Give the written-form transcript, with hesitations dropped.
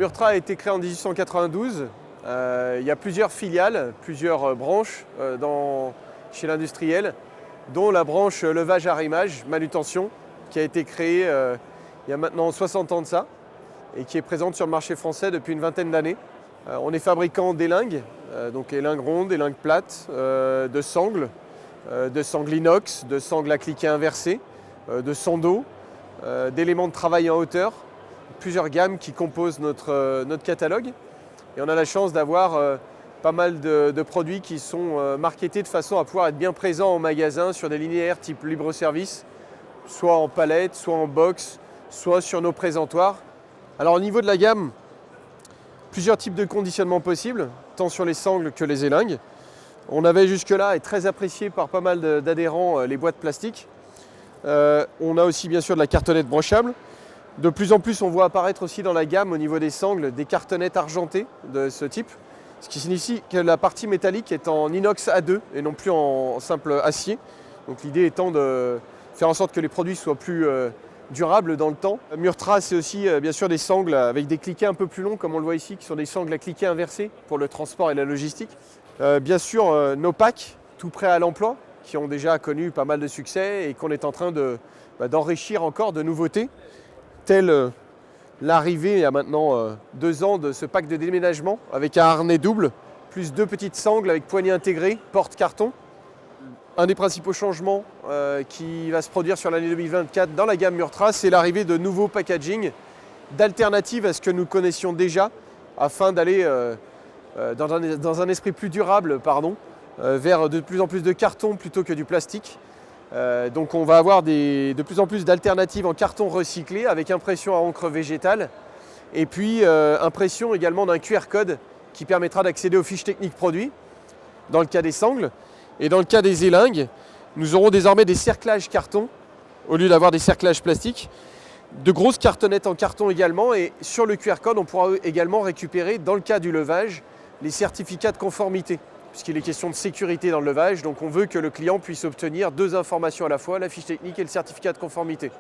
Murtra a été créé en 1892. Il y a plusieurs filiales, plusieurs branches chez l'industriel, dont la branche levage-arrimage, manutention, qui a été créée il y a maintenant 60 ans de ça et qui est présente sur le marché français depuis une vingtaine d'années. On est fabricant d'élingues, donc élingues rondes, élingues plates, de sangles inox, de sangles à cliquet inversé, de sandeaux, d'éléments de travail en hauteur, plusieurs gammes qui composent notre catalogue. Et on a la chance d'avoir pas mal de produits qui sont marketés de façon à pouvoir être bien présents en magasin sur des linéaires type libre-service, soit en palette, soit en box, soit sur nos présentoirs. Alors au niveau de la gamme, plusieurs types de conditionnement possibles, tant sur les sangles que les élingues. On avait jusque-là, et très apprécié par pas mal d'adhérents, les boîtes plastiques. On a aussi bien sûr de la cartonnette brochable. De plus en plus, on voit apparaître aussi dans la gamme au niveau des sangles des cartonnettes argentées de ce type, ce qui signifie que la partie métallique est en inox A2 et non plus en simple acier. Donc l'idée étant de faire en sorte que les produits soient plus durables dans le temps. Murtra, c'est aussi bien sûr des sangles avec des cliquets un peu plus longs, comme on le voit ici, qui sont des sangles à cliquet inversés pour le transport et la logistique. Bien sûr, nos packs, tout prêts à l'emploi, qui ont déjà connu pas mal de succès et qu'on est en train d'enrichir encore de nouveautés, telle l'arrivée il y a maintenant 2 ans de ce pack de déménagement avec un harnais double, plus 2 petites sangles avec poignée intégrée, porte-carton. Un des principaux changements qui va se produire sur l'année 2024 dans la gamme Murtra, c'est l'arrivée de nouveaux packaging, d'alternatives à ce que nous connaissions déjà, afin d'aller dans un esprit plus durable, vers de plus en plus de carton plutôt que du plastique. Donc on va avoir de plus en plus d'alternatives en carton recyclé avec impression à encre végétale et puis impression également d'un QR code qui permettra d'accéder aux fiches techniques produits dans le cas des sangles. Et dans le cas des élingues, nous aurons désormais des cerclages carton au lieu d'avoir des cerclages plastiques, de grosses cartonnettes en carton également, et sur le QR code on pourra également récupérer dans le cas du levage les certificats de conformité, puisqu'il est question de sécurité dans le levage, donc on veut que le client puisse obtenir 2 informations à la fois, la fiche technique et le certificat de conformité.